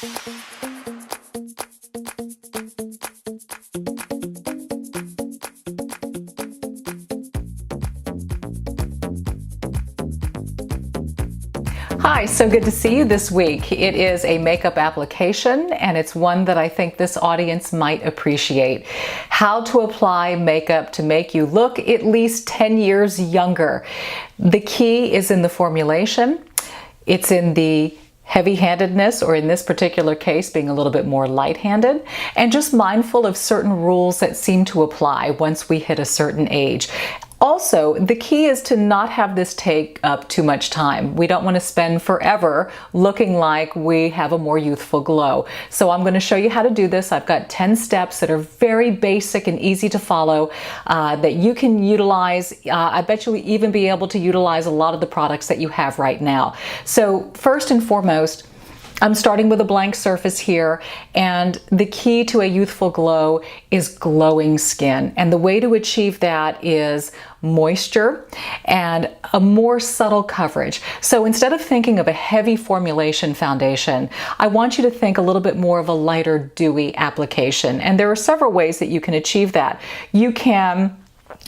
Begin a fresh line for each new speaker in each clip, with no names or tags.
Hi, so good to see you this week. It is a makeup application, and it's one that I think this audience might appreciate. How to apply makeup to make you look at least 10 years younger. The key is in the formulation. It's in the heavy-handedness, or in this particular case, being a little bit more light-handed, and just mindful of certain rules that seem to apply once we hit a certain age. Also, the key is to not have this take up too much time. We don't want to spend forever looking like we have a more youthful glow. So I'm going to show you how to do this. I've got 10 steps that are very basic and easy to follow that you can utilize. I bet you'll even be able to utilize a lot of the products that you have right now. So first and foremost, I'm starting with a blank surface here, and the key to a youthful glow is glowing skin. And the way to achieve that is moisture and a more subtle coverage. So instead of thinking of a heavy formulation foundation, I want you to think a little bit more of a lighter, dewy application. And there are several ways that you can achieve that. You can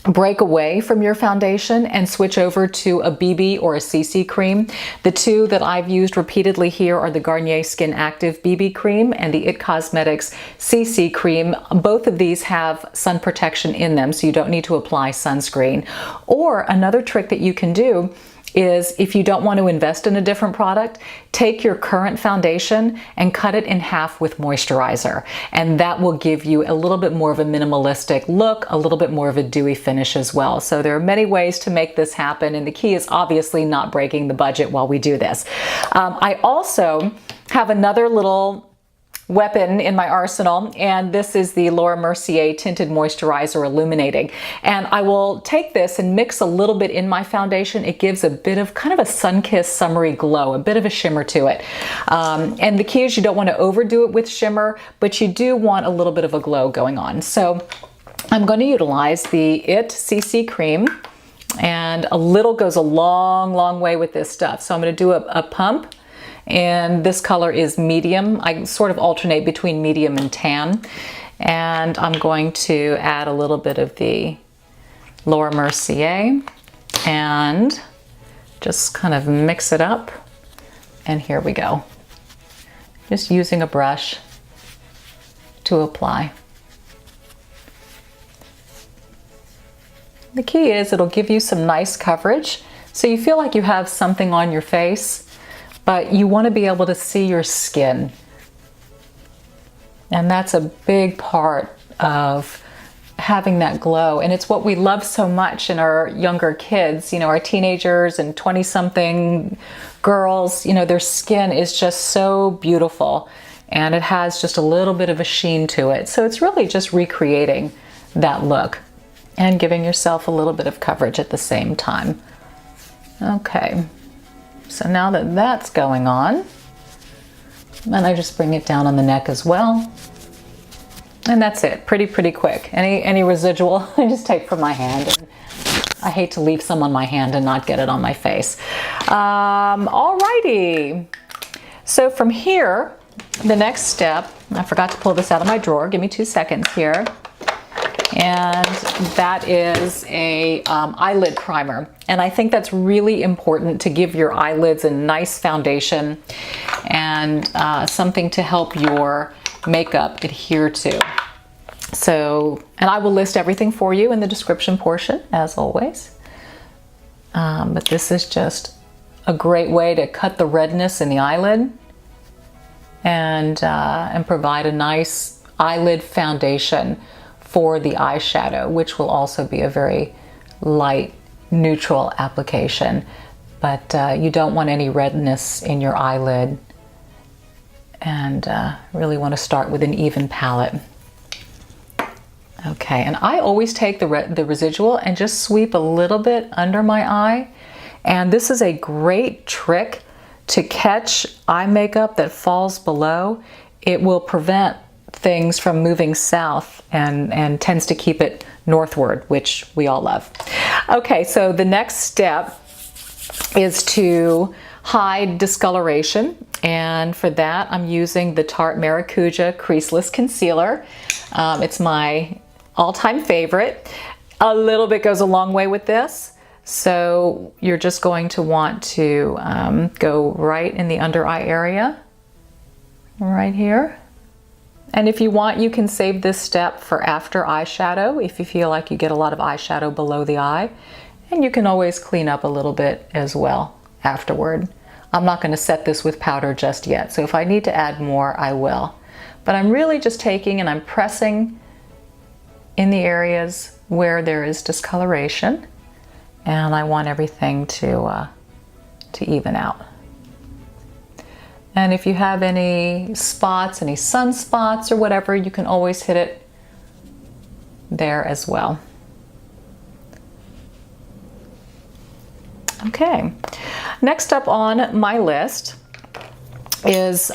break away from your foundation and switch over to a BB or a CC cream. The two that I've used repeatedly here are the Garnier Skin Active BB cream and the IT Cosmetics CC cream. Both of these have sun protection in them, so you don't need to apply sunscreen. Or another trick that you can do is, if you don't want to invest in a different product, take your current foundation and cut it in half with moisturizer. And that will give you a little bit more of a minimalistic look, a little bit more of a dewy finish as well. So there are many ways to make this happen, and the key is obviously not breaking the budget while we do this. I also have another little weapon in my arsenal, and this is the Laura Mercier Tinted Moisturizer Illuminating. And I will take this and mix a little bit in my foundation. It gives a bit of kind of a sun-kissed summery glow, a bit of a shimmer to it. And the key is you don't want to overdo it with shimmer, but you do want a little bit of a glow going on. So I'm going to utilize the IT CC cream, and a little goes a long, long way with this stuff. So I'm going to do a pump. And this color is medium. I sort of alternate between medium and tan. And I'm going to add a little bit of the Laura Mercier and just kind of mix it up. And here we go. Just using a brush to apply. The key is it'll give you some nice coverage, so you feel like you have something on your face, but you want to be able to see your skin. And that's a big part of having that glow. And it's what we love so much in our younger kids, you know, our teenagers and 20-something girls, you know, their skin is just so beautiful, and it has just a little bit of a sheen to it. So it's really just recreating that look and giving yourself a little bit of coverage at the same time. Okay. So now that that's going on, and I just bring it down on the neck as well. And that's it, pretty quick. Any residual, I just take from my hand. And I hate to leave some on my hand and not get it on my face. Alrighty. So from here, the next step, I forgot to pull this out of my drawer. Give me 2 seconds here. And that is a eyelid primer. And I think that's really important to give your eyelids a nice foundation and something to help your makeup adhere to. So, and I will list everything for you in the description portion, as always. But this is just a great way to cut the redness in the eyelid and provide a nice eyelid foundation for the eyeshadow, which will also be a very light, neutral application. But you don't want any redness in your eyelid, and really want to start with an even palette. Okay, and I always take the residual and just sweep a little bit under my eye. And this is a great trick to catch eye makeup that falls below. It will prevent things from moving south and tends to keep it northward, which we all love. Okay, so the next step is to hide discoloration And for that, I'm using the Tarte Maracuja Creaseless Concealer. It's my all-time favorite. A little bit goes a long way with this. So you're just going to want to go right in the under eye area, right here. And if you want, you can save this step for after eyeshadow if you feel like you get a lot of eyeshadow below the eye. And you can always clean up a little bit as well afterward. I'm not going to set this with powder just yet, so if I need to add more, I will. But I'm really just taking and I'm pressing in the areas where there is discoloration, and I want everything to even out. And if you have any spots, any sunspots or whatever, you can always hit it there as well. Okay, next up on my list is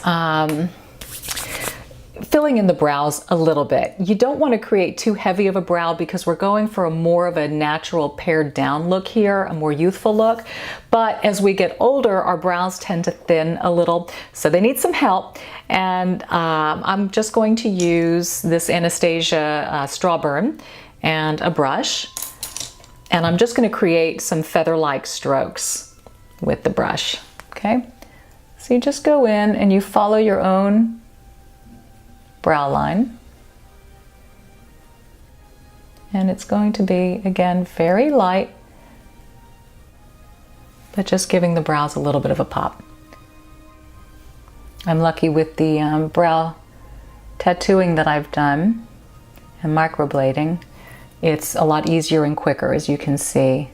filling in the brows a little bit. You don't want to create too heavy of a brow because we're going for more of a natural pared down look here, a more youthful look. But as we get older, our brows tend to thin a little, so they need some help. And I'm just going to use this Anastasia Straw Burn and a brush. And I'm just going to create some feather-like strokes with the brush, okay? So you just go in and you follow your own brow line. And it's going to be, again, very light, but just giving the brows a little bit of a pop. I'm lucky with the brow tattooing that I've done and microblading. It's a lot easier and quicker, as you can see,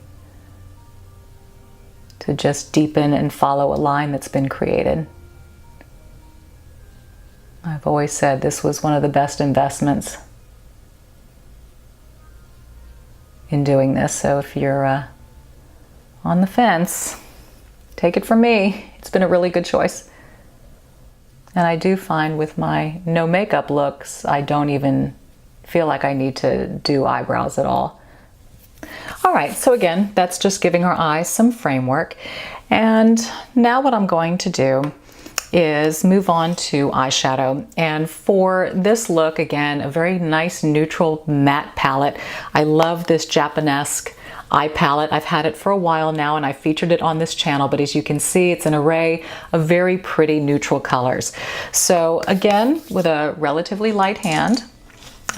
to just deepen and follow a line that's been created. I've always said this was one of the best investments in doing this, so if you're on the fence, take it from me. It's been a really good choice. And I do find with my no makeup looks, I don't even feel like I need to do eyebrows at all. All right, so again, that's just giving our eyes some framework. And now what I'm going to do is move on to eyeshadow. And for this look, again, a very nice neutral matte palette. I love this Japanesque eye palette. I've had it for a while now and I featured it on this channel, but as you can see, it's an array of very pretty neutral colors. So again, with a relatively light hand,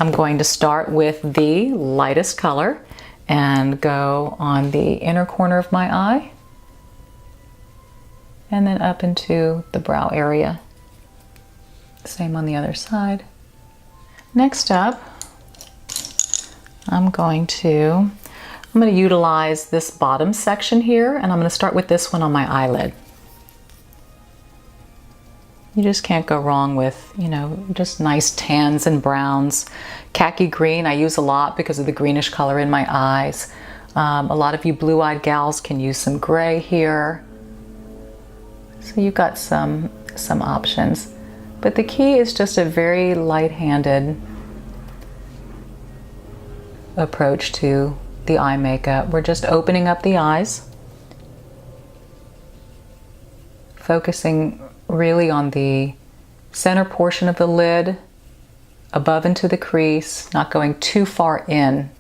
I'm going to start with the lightest color and go on the inner corner of my eye and then up into the brow area. Same on the other side. Next up, I'm going to utilize this bottom section here, and I'm going to start with this one on my eyelid. You just can't go wrong with, you know, just nice tans and browns. Khaki green I use a lot because of the greenish color in my eyes. A lot of you blue-eyed gals can use some gray here. So you've got some options. But the key is just a very light-handed approach to the eye makeup. We're just opening up the eyes, focusing really on the center portion of the lid, above into the crease, not going too far in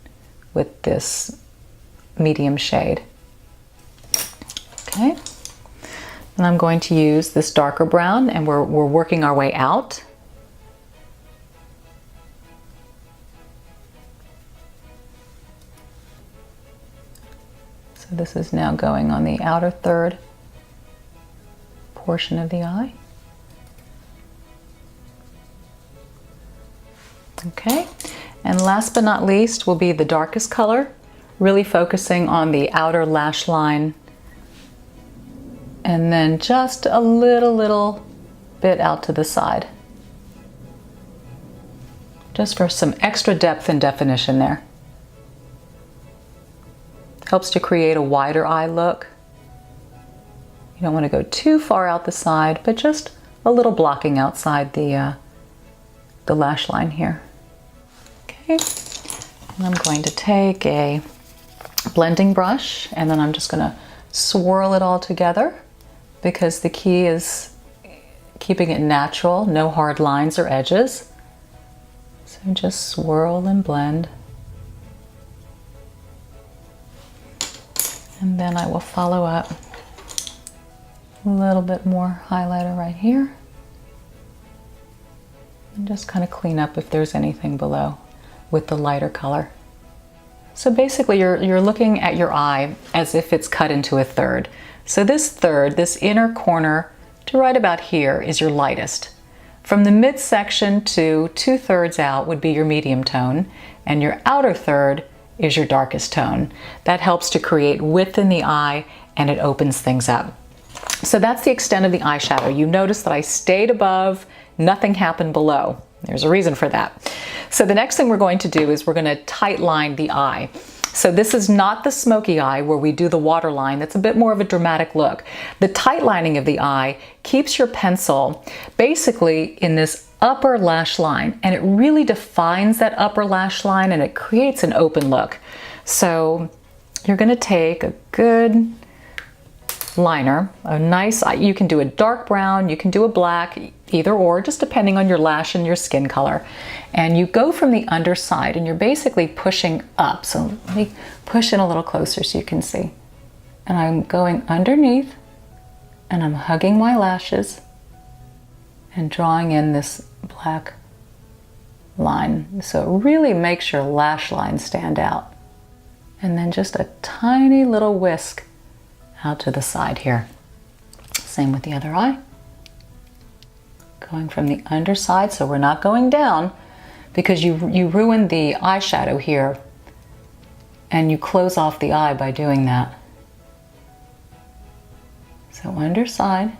with this medium shade. Okay, and I'm going to use this darker brown, and we're working our way out. So this is now going on the outer third portion of the eye. Okay, and last but not least will be the darkest color, really focusing on the outer lash line and then just a little bit out to the side, just for some extra depth and definition there. Helps to create a wider eye look. You don't want to go too far out the side, but just a little blocking outside the lash line here. Okay, and I'm going to take a blending brush and then I'm just going to swirl it all together, because the key is keeping it natural, no hard lines or edges. So just swirl and blend. And then I will follow up a little bit more highlighter right here. And just kind of clean up if there's anything below with the lighter color. So basically you're looking at your eye as if it's cut into a third. So this third, this inner corner to right about here is your lightest. From the midsection to 2/3 out would be your medium tone, and your outer third is your darkest tone. That helps to create width in the eye and it opens things up. So that's the extent of the eyeshadow. You notice that I stayed above, nothing happened below. There's a reason for that. So the next thing we're going to do is we're going to tight line the eye. So this is not the smoky eye where we do the waterline. That's a bit more of a dramatic look. The tight lining of the eye keeps your pencil basically in this upper lash line, and it really defines that upper lash line and it creates an open look. So you're going to take a good liner, a nice, you can do a dark brown, you can do a black, either or, just depending on your lash and your skin color. And you go from the underside and you're basically pushing up. So let me push in a little closer so you can see. And I'm going underneath and I'm hugging my lashes and drawing in this black line. So it really makes your lash line stand out. And then just a tiny little whisk out to the side here. Same with the other eye. Going from the underside, so we're not going down because you ruin the eyeshadow here and you close off the eye by doing that. So underside,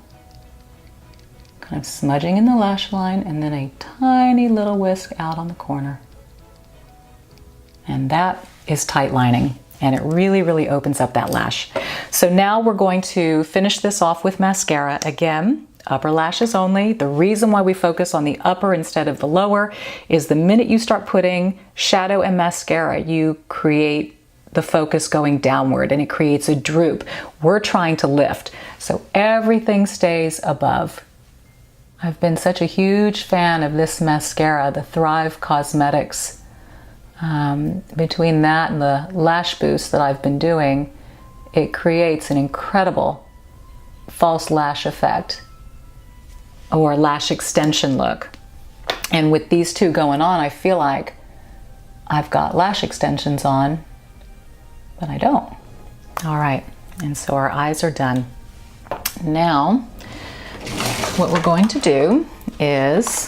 kind of smudging in the lash line and then a tiny little whisk out on the corner. And that is tight lining. And it really, really opens up that lash. So now we're going to finish this off with mascara. Again, upper lashes only. The reason why we focus on the upper instead of the lower is the minute you start putting shadow and mascara, you create the focus going downward and it creates a droop. We're trying to lift. So everything stays above. I've been such a huge fan of this mascara, the Thrive Cosmetics. Between that and the lash boost that I've been doing, it creates an incredible false lash effect or lash extension look. And with these two going on, I feel like I've got lash extensions on, but I don't. All right, and so our eyes are done. Now, what we're going to do is,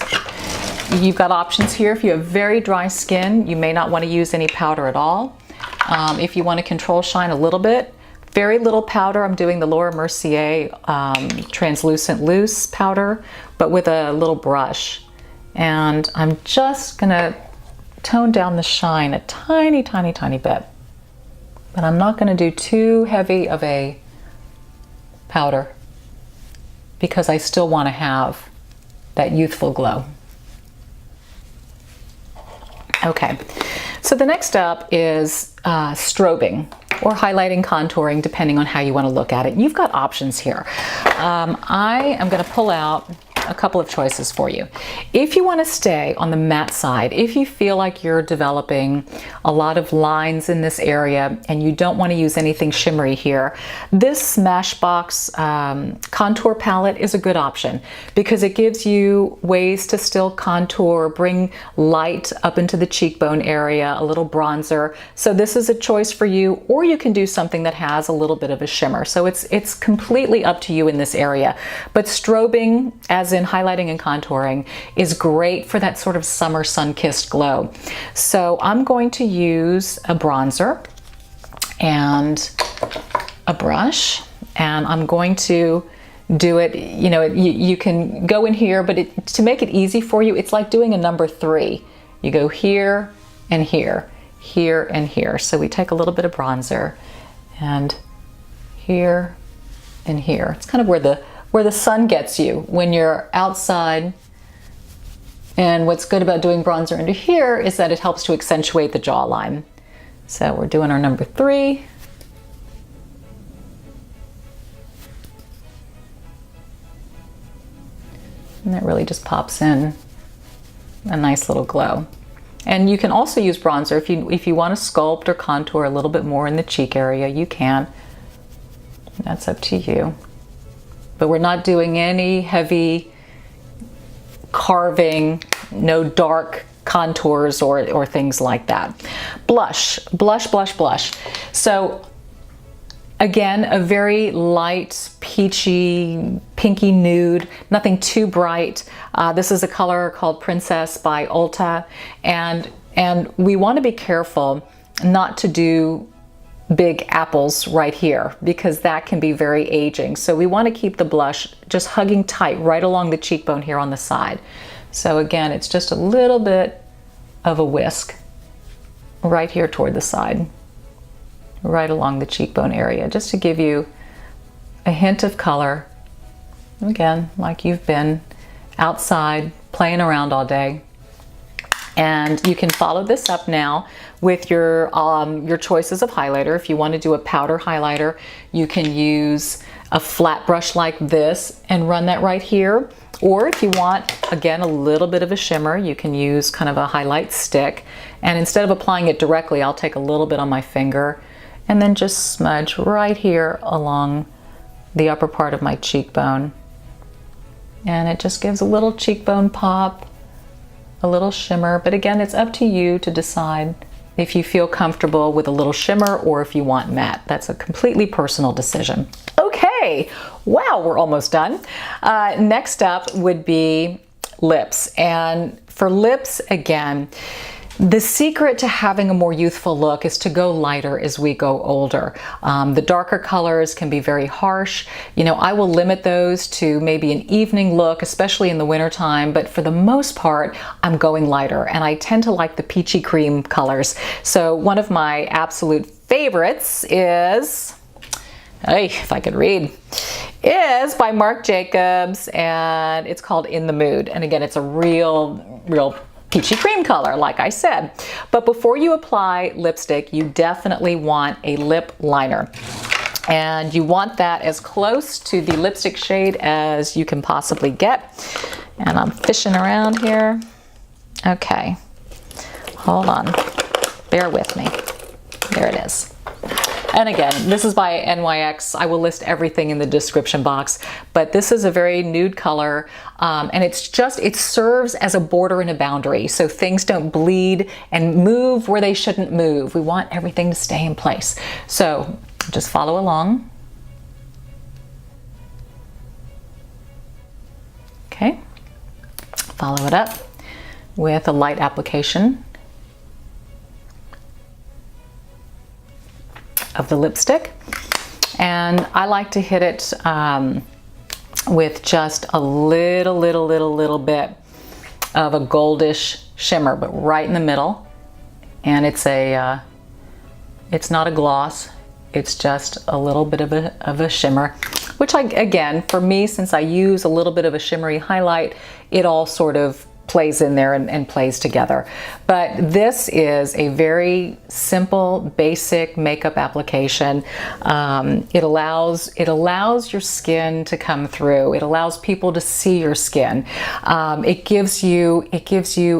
you've got options here. If you have very dry skin, you may not want to use any powder at all. If you want to control shine a little bit, very little powder. I'm doing the Laura Mercier translucent loose powder, but with a little brush. And I'm just gonna tone down the shine a tiny, tiny, tiny bit. But I'm not gonna do too heavy of a powder because I still want to have that youthful glow. Okay, so the next up is strobing or highlighting, contouring, depending on how you want to look at it. You've got options here. I am going to pull out a couple of choices for you. If you want to stay on the matte side, if you feel like you're developing a lot of lines in this area and you don't want to use anything shimmery here, this Smashbox contour palette is a good option because it gives you ways to still contour, bring light up into the cheekbone area, a little bronzer. So this is a choice for you, or you can do something that has a little bit of a shimmer. So it's completely up to you in this area. But strobing, as in highlighting and contouring, is great for that sort of summer sun-kissed glow. So I'm going to use a bronzer and a brush, and I'm going to do it, you know, you can go in here, but to make it easy for you, it's like doing a number 3. You go here and here, here and here. So we take a little bit of bronzer and here and here. It's kind of where the sun gets you when you're outside. And what's good about doing bronzer under here is that it helps to accentuate the jawline. So we're doing our number 3. And that really just pops in a nice little glow. And you can also use bronzer if you want to sculpt or contour a little bit more in the cheek area, you can. That's up to you. But we're not doing any heavy carving, no dark contours or things like that. Blush, blush, blush, blush. So again, a very light, peachy, pinky nude, nothing too bright. This is a color called Princess by Ulta, and we want to be careful not to do big apples right here because that can be very aging. So we want to keep the blush just hugging tight right along the cheekbone here on the side. So again, it's just a little bit of a whisk right here toward the side, right along the cheekbone area, just to give you a hint of color. Again, like you've been outside playing around all day. And you can follow this up now with your choices of highlighter. If you want to do a powder highlighter, you can use a flat brush like this and run that right here. Or if you want, again, a little bit of a shimmer, you can use kind of a highlight stick. And instead of applying it directly, I'll take a little bit on my finger and then just smudge right here along the upper part of my cheekbone. And it just gives a little cheekbone pop, a little shimmer, but again, it's up to you to decide if you feel comfortable with a little shimmer or if you want matte. That's a completely personal decision. Okay, wow, we're almost done. Next up would be lips. And for lips, again, the secret to having a more youthful look is to go lighter as we go older. The darker colors can be very harsh. You know, I will limit those to maybe an evening look, especially in the wintertime, but for the most part, I'm going lighter, and I tend to like the peachy cream colors. So one of my absolute favorites is, hey, if I could read, is by Marc Jacobs, and it's called In the Mood. And again, it's a real peachy cream color, like I said. But before you apply lipstick, you definitely want a lip liner. And you want that as close to the lipstick shade as you can possibly get. And I'm fishing around here. Okay, hold on, bear with me. There it is. And again, this is by NYX. I will list everything in the description box, but this is a very nude color, and it serves as a border and a boundary, so things don't bleed and move where they shouldn't move. We want everything to stay in place. So just follow along. Okay, follow it up with a light application of the lipstick, and I like to hit it with just a little bit of a goldish shimmer, but right in the middle. And it's not a gloss, it's just a little bit of a shimmer, which again, for me, since I use a little bit of a shimmery highlight, it all sort of plays in there and plays together. But this is a very simple, basic makeup application. It allows your skin to come through. It allows people to see your skin. It gives you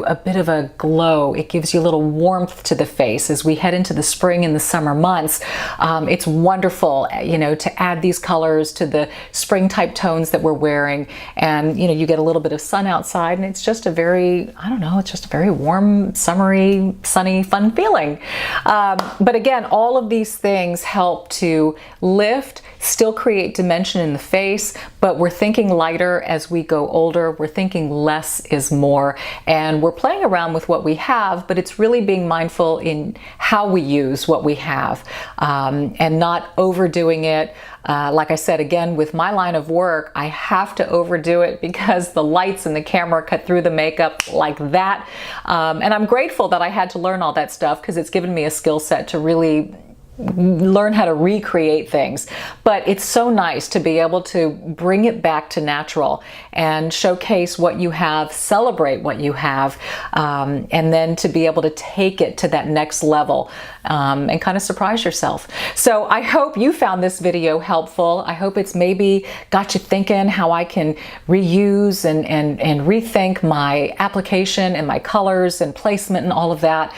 a bit of a glow. It gives you a little warmth to the face as we head into the spring and the summer months. It's wonderful, you know, to add these colors to the spring type tones that we're wearing, and you know, you get a little bit of sun outside, and it's just a very, I don't know, it's just a very warm, summery, sunny, fun feeling. But again, all of these things help to lift, still create dimension in the face, but we're thinking lighter as we go older. We're thinking less is more, and we're playing around with what we have, but it's really being mindful in how we use what we have, and not overdoing it. Like I said, again, with my line of work, I have to overdo it because the lights and the camera cut through the makeup like that. And I'm grateful that I had to learn all that stuff because it's given me a skill set to really learn how to recreate things. But it's so nice to be able to bring it back to natural and showcase what you have, celebrate what you have, and then to be able to take it to that next level and kind of surprise yourself. So I hope you found this video helpful. I hope it's maybe got you thinking how I can reuse and rethink my application and my colors and placement and all of that.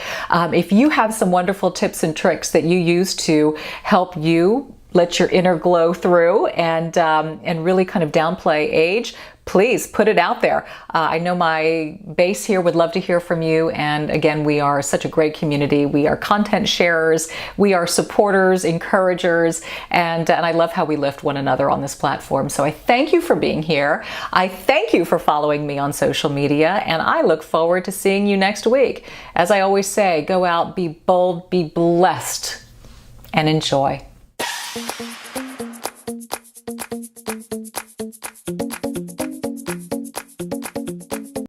If you have some wonderful tips and tricks that you use to help you let your inner glow through and really kind of downplay age, please put it out there. I know my base here would love to hear from you. And again, we are such a great community. We are content sharers. We are supporters, encouragers, and I love how we lift one another on this platform. So I thank you for being here. I thank you for following me on social media, and I look forward to seeing you next week. As I always say, go out, be bold, be blessed, and enjoy.